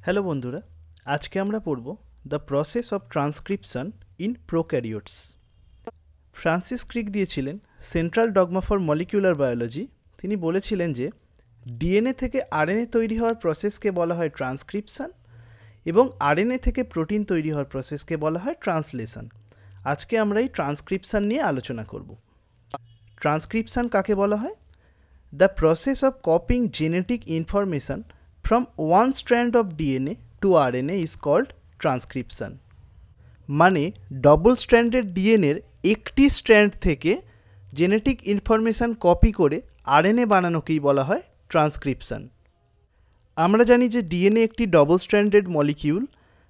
Hello বন্ধুরা, আজকে আমরা পড়ব the process of transcription in prokaryotes. Francis Crick দিয়েছিলেন central dogma for molecular biology. তিনি বলেছিলেন যে ডিএনএ থেকে আরএনএ তৈরি হওয়ার প্রসেসকে বলা হয় ট্রান্সক্রিপশন এবং আরএনএ থেকে প্রোটিন তৈরি হওয়ার প্রসেসকে বলা হয় ট্রান্সলেশন। আজকে আমরা এই ট্রান্সক্রিপশন নিয়ে আলোচনা করব। ট্রান্সক্রিপশন কাকে বলা হয়? The process of copying genetic information from one strand of DNA to RNA is called transcription। মানে ডবল স্ট্র্যান্ডের ডিএনএর একটি স্ট্র্যান্ড থেকে জেনেটিক ইনফরমেশান কপি করে আরএনএ বানানোকেই বলা হয় ট্রান্সক্রিপশন। আমরা জানি যে ডিএনএ একটি ডবল স্ট্র্যান্ডেড মলিকিউল,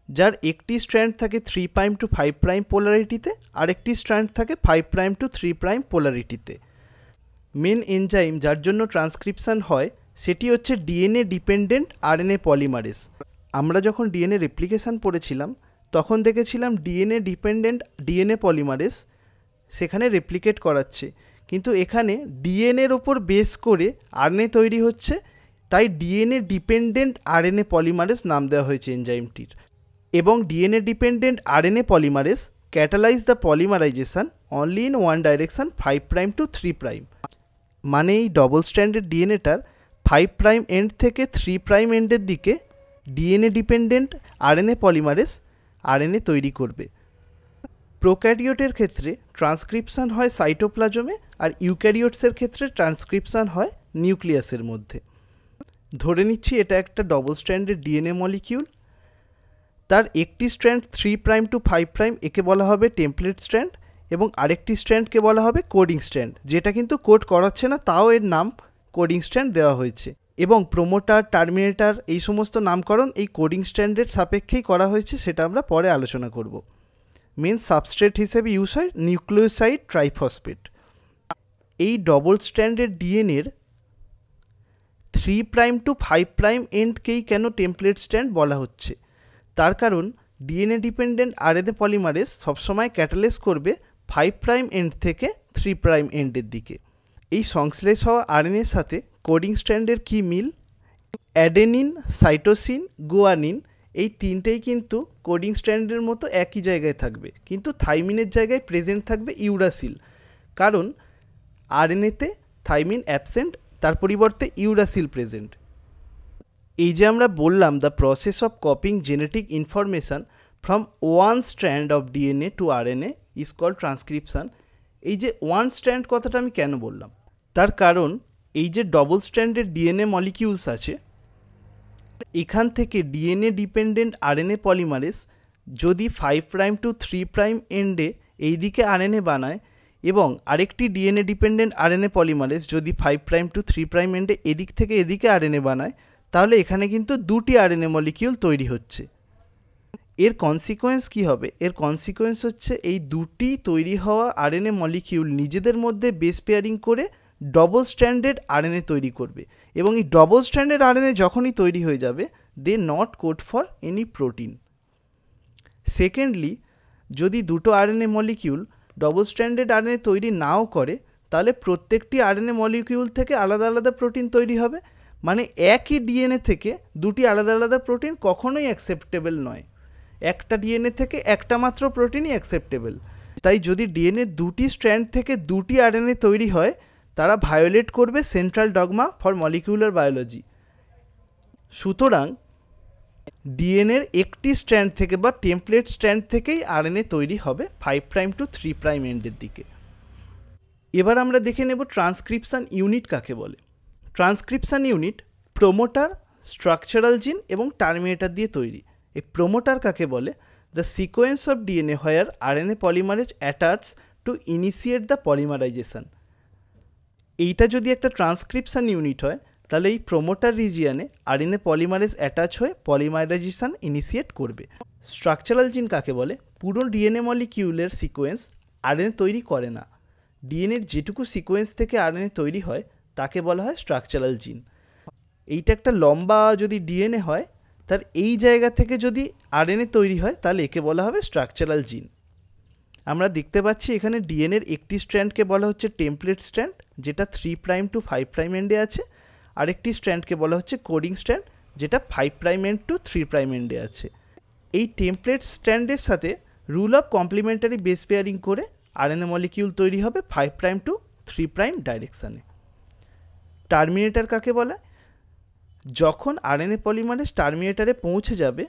যার একটি স্ট্র্যান্ড থাকে 3' to 5' পোলারিটিতে, আরেকটি স্ট্র্যান্ড থাকে 5' to 3' পোলারিটিতে। মেন এনজাইম যার জন্য ট্রান্সক্রিপশন হয় সেটি হচ্ছে ডিএনএ ডিপেন্ডেন্ট আরএনএ পলিমারেজ। আমরা যখন ডিএনএ রেপ্লিকেশান পড়েছিলাম তখন দেখেছিলাম ডিএনএ ডিপেন্ডেন্ট ডিএনএ পলিমারেজ সেখানে রেপ্লিকেট করাচ্ছে, কিন্তু এখানে ডিএনএর ওপর বেস করে আরএনএ তৈরি হচ্ছে, তাই ডিএনএ ডিপেন্ডেন্ট আরএনএ পলিমারেজ নাম দেওয়া হয়েছে এনজাইমটির। এবং DNA dependent RNA polymerase catalyse the polymerisation only in one direction 5' to 3'। মানে এই ডবল স্ট্র্যান্ডেড ডিএনএটার 5' এন্ড থেকে 3' এন্ডের দিকে DNA dependent RNA polymerase RNA তৈরি করবে। প্রোক্যারিওটের ক্ষেত্রে ট্রান্সক্রিপশন হয় সাইটোপ্লাজমে, আর ইউক্যারিওটসের ক্ষেত্রে ট্রান্সক্রিপশন হয় নিউক্লিয়াসের মধ্যে। ধরে নিচ্ছি এটা একটা ডবল স্ট্র্যান্ডের ডিএনএ মলিকিউল, তার একটি স্ট্র্যান্ড 3' to 5', একে বলা হবে টেমপ্লেট স্ট্র্যান্ড, এবং আরেকটি স্ট্র্যান্ডকে বলা হবে কোডিং স্ট্র্যান্ড, যেটা কিন্তু কোড করাচ্ছে না, তাও এর নাম কোডিং স্ট্র্যান্ড দেওয়া হয়েছে। এবং প্রোমোটার, টার্মিনেটার এই সমস্ত নামকরণ এই কোডিং স্ট্র্যান্ডের সাপেক্ষেই করা হয়েছে, সেটা আমরা পরে আলোচনা করব। মেন সাবস্ট্রেট হিসেবে ইউজ হয় নিউক্লিওসাইড ট্রাইফসফেট। এই ডবল স্ট্র্যান্ডের ডিএনএর 3' to 5' এন্ডকেই কেন টেমপ্লেট স্ট্র্যান্ড বলা হচ্ছে? তার কারণ ডিএনএ ডিপেন্ডেন্ট আরএনএ পলিমারেজ সবসময় ক্যাটালাইজ করবে 5' এন্ড থেকে 3' এন্ডের দিকে। এই সংশ্লেষ হওয়া আরএনএর সাথে কোডিং স্ট্র্যান্ডের কী মিল? অ্যাডেনিন, সাইটোসিন, গুয়ানিন এই তিনটেই কিন্তু কোডিং স্ট্র্যান্ডের মতো একই জায়গায় থাকবে, কিন্তু থাইমিনের জায়গায় প্রেজেন্ট থাকবে ইউরাসিল, কারণ আরএনএতে থাইমিন অ্যাবসেন্ট, তার পরিবর্তে ইউরাসিল প্রেজেন্ট। এই যে আমরা বললাম the process of copying genetic information from one strand of DNA to RNA is called transcription. এই যে ওয়ান স্ট্র্যান্ড কথাটা আমি কেন বললাম? তার কারণ এই যে ডবল স্ট্র্যান্ডের ডিএনএ মলিকিউলস আছে, এখান থেকে ডিএনএ ডিপেন্ডেন্ট আরএনএ পলিমারেজ যদি 5' to 3' এন্ডে এই দিকে আরএনএ বানায়, এবং আরেকটি ডিএনএ ডিপেন্ডেন্ট আরএনএ পলিমারেজ যদি 5' to 3' এন্ডে এদিক থেকে এদিকে আরএনএ বানায়, তাহলে এখানে কিন্তু দুটি আরএনএ মলিকিউল তৈরি হচ্ছে। এর কনসিকোয়েন্স কী হবে? এর কনসিকোয়েন্স হচ্ছে এই দুটি তৈরি হওয়া আরএনএ মলিকিউল নিজেদের মধ্যে বেস পেয়ারিং করে ডবল স্ট্র্যান্ডেড আরএনএ তৈরি করবে, এবং এই ডবল স্ট্র্যান্ডেড আরএনএ যখনই তৈরি হয়ে যাবে they not code for any protein. Secondly, যদি দুটো RNA molecule double stranded RNA তৈরি নাও করে, তাহলে প্রত্যেকটি আরএনএ মলিকিউল থেকে আলাদা আলাদা প্রোটিন তৈরি হবে। মানে একই ডিএনএ থেকে দুটি আলাদা আলাদা প্রোটিন কখনোই অ্যাকসেপ্টেবল নয়, একটা ডিএনএ থেকে একটা মাত্র প্রোটিনই অ্যাকসেপ্টেবল। তাই যদি ডিএনএ দুটি স্ট্র্যান্ড থেকে দুটি আরএনএ তৈরি হয়, তারা ভায়োলেট করবে central dogma for molecular biology. সুতরাং ডিএনএর একটি স্ট্র্যান্ড থেকে বা টেমপ্লেট স্ট্র্যান্ড থেকেই আরএনএ তৈরি হবে 5' to 3' এন্ডের দিকে। এবার আমরা দেখে নেব ট্রান্সক্রিপশন ইউনিট কাকে বলে। ট্রান্সক্রিপশন ইউনিট প্রোমোটার, স্ট্রাকচারাল জিন এবং টার্মিনেটার দিয়ে তৈরি। এই প্রোমোটার কাকে বলে? The sequence of DNA where RNA polymerase attach to initiate the polymerisation. এইটা যদি একটা ট্রান্সক্রিপশন ইউনিট হয়, তাহলে এই প্রোমোটার রিজিয়ানে আরএনএ পলিমারেজ অ্যাটাচ হয়ে পলিমারাইজেশন ইনিশিয়েট করবে। স্ট্রাকচারাল জিন কাকে বলে? পুরো ডিএনএ মলিকিউলের সিকোয়েন্স আরএনএ তৈরি করে না, ডিএনএর যেটুকু সিকোয়েন্স থেকে আরএনএ তৈরি হয় তাকে বলা হয় স্ট্রাকচারাল জিন। এইটা একটা লম্বা যদি ডিএনএ হয়, তার এই জায়গা থেকে যদি আরএনএ তৈরি হয়, তাহলে একে বলা হবে স্ট্রাকচারাল জিন। আমরা দেখতে পাচ্ছি এখানে ডিএনএর একটি স্ট্র্যান্ডকে বলা হচ্ছে টেমপ্লেট স্ট্র্যান্ড, যেটা 3' to 5' এন্ডে আছে, আরেকটি স্ট্র্যান্ডকে বলা হচ্ছে কোডিং স্ট্র্যান্ড, যেটা 5 প্রাইম এন্ড টু 3 প্রাইম এন্ডে আছে। এই টেমপ্লেট স্ট্র্যান্ডের সাথে rule of complementary base pairing করে আরএনএ মলিকিউল তৈরি হবে 5 প্রাইম টু 3 প্রাইম ডাইরেকশানে। টার্মিনেটর কাকে বলে? যখন আরএনএ পলিমারেজ টার্মিনেটরে পৌঁছে যাবে,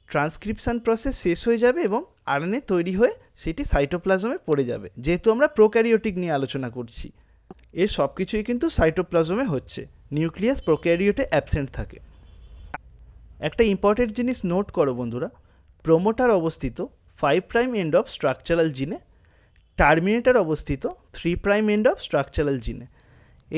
ট্রান্সক্রিপশন প্রসেস শেষ হয়ে যাবে এবং আরএনএ তৈরি হয়ে সেটি সাইটোপ্লাজমে পড়ে যাবে। যেহেতু আমরা প্রোক্যারিওটিক নিয়ে আলোচনা করছি, এর সব কিছুই কিন্তু সাইটোপ্লাজমে হচ্ছে, নিউক্লিয়াস প্রোক্যারিওটে অ্যাবসেন্ট থাকে। একটা ইম্পর্টেন্ট জিনিস নোট করো বন্ধুরা, প্রোমোটার অবস্থিত 5 প্রাইম এন্ড অফ স্ট্রাকচারাল জিনে, টার্মিনেটর অবস্থিত 3 প্রাইম এন্ড অফ স্ট্রাকচারাল জিনে।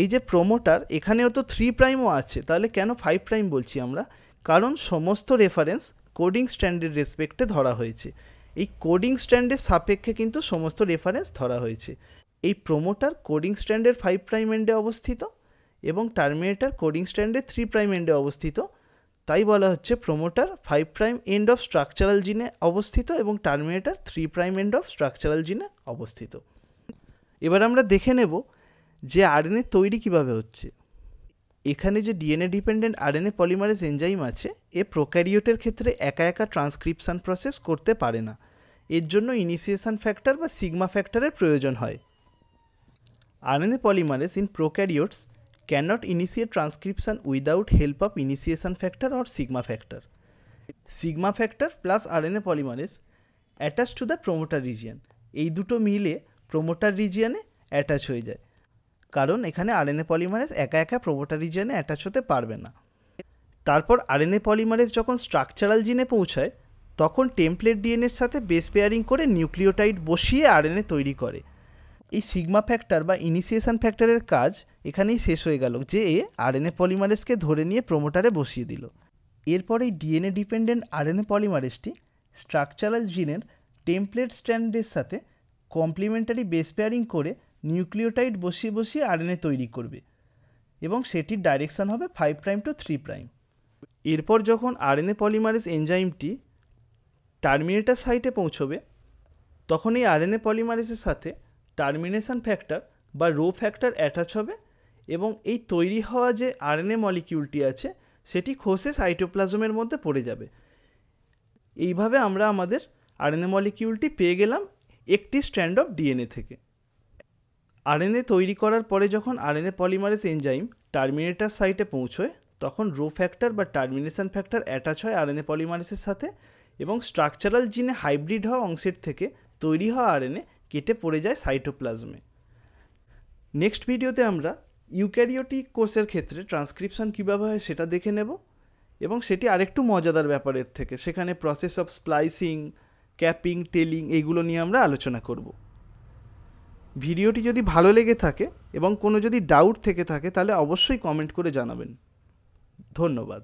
এই যে প্রোমোটার, এখানেও তো 3 প্রাইমও আছে, তাহলে কেন 5 প্রাইম বলছি আমরা? কারণ সমস্ত রেফারেন্স কোডিং স্ট্র্যান্ডের রেসপেক্টে ধরা হয়েছে। এই কোডিং স্ট্র্যান্ডের সাপেক্ষে কিন্তু সমস্ত রেফারেন্স ধরা হয়েছে। এই প্রোমোটার কোডিং স্ট্র্যান্ডের 5 প্রাইম এন্ডে অবস্থিত এবং টার্মিনেটর কোডিং স্ট্র্যান্ডের 3 প্রাইম এন্ডে অবস্থিত, তাই বলা হচ্ছে promoter 5 prime end of structural জিনে অবস্থিত এবং terminator 3 prime end of structural জিনে অবস্থিত। এবার আমরা দেখে নেব যে আরএনএ তৈরি কিভাবে হচ্ছে। এখানে যে DNA dependent RNA polymerase enzyme আছে, এ প্রোক্যারিওটের ক্ষেত্রে একা একা ট্রান্সক্রিপশন প্রসেস করতে পারে না। এর জন্য ইনিশিয়েশন ফ্যাক্টর বা সিগমা ফ্যাক্টরের প্রয়োজন হয়। RNA polymerase in prokaryotes cannot initiate transcription without help of initiation factor or sigma factor. Sigma factor plus RNA polymerase attached to the promoter region. এই দুটো মিলে প্রোমোটার রিজিয়নে অ্যাটাচ হয়ে যায়, কারণ এখানে আরএনএ পলিমারেজ একা একা প্রোমোটার রিজিয়নে অ্যাটাচ হতে পারবে না। তারপর আরএনএ পলিমারেজ যখন স্ট্রাকচারাল জিনে পৌঁছায়, তখন টেমপ্লেট ডিএনএর সাথে বেস পেয়ারিং করে নিউক্লিওটাইড বসিয়ে আরএনএ তৈরি করে। এই সিগমা ফ্যাক্টর বা ইনিশিয়েশন ফ্যাক্টরের কাজ এখানেই শেষ হয়ে গেল, যে আরএনএ পলিমারেজকে ধরে নিয়ে প্রোমোটারে বসিয়ে দিল। এরপর এই ডিএনএ ডিপেন্ডেন্ট আরএনএ পলিমারেজটি স্ট্রাকচারাল জিনের টেমপ্লেট স্ট্র্যান্ডের সাথে কমপ্লিমেন্টারি বেস পেয়ারিং করে নিউক্লিওটাইড বসিয়ে বসিয়ে আরএনএ তৈরি করবে এবং সেটির ডাইরেকশান হবে 5 প্রাইম টু 3 প্রাইম। এরপর যখন আরএনএ পলিমারেজ এনজাইমটি টার্মিনেটর সাইটে পৌঁছবে, তখন এই আরএনএ পলিমারেজের সাথে টার্মিনেশন ফ্যাক্টর বা রো ফ্যাক্টর অ্যাটাচ হবে এবং এই তৈরি হওয়া যে আরএনএ মলিকিউলটি আছে সেটি খসে সাইটোপ্লাজমের মধ্যে পড়ে যাবে। এইভাবে আমরা আমাদের আরএনএ মলিকিউলটি পেয়ে গেলাম একটি স্ট্র্যান্ড অফ ডিএনএ থেকে। আরএনএ তৈরি করার পরে যখন আরএনএ পলিমারেজ এনজাইম টার্মিনেটর সাইটে পৌঁছয়, তখন রো ফ্যাক্টর বা টার্মিনেশন ফ্যাক্টর অ্যাটাচ হয় আরএনএ পলিমারেজের সাথে এবং স্ট্রাকচারাল জিনে হাইব্রিড হওয়া অংশের থেকে তৈরি হওয়া আরএনএ কেটে পড়ে যায় সাইটোপ্লাজমে। নেক্সট ভিডিওতে আমরা ইউক্যারিওটিক কোষের ক্ষেত্রে ট্রান্সক্রিপশন কীভাবে হয় সেটা দেখে নেব এবং সেটি আরেকটু মজাদার ব্যাপারের থেকে, সেখানে process of splicing, capping, telling এইগুলো নিয়ে আমরা আলোচনা করব। ভিডিওটি যদি ভালো লেগে থাকে এবং কোনো যদি ডাউট থেকে থাকে তাহলে অবশ্যই কমেন্ট করে জানাবেন। ধন্যবাদ।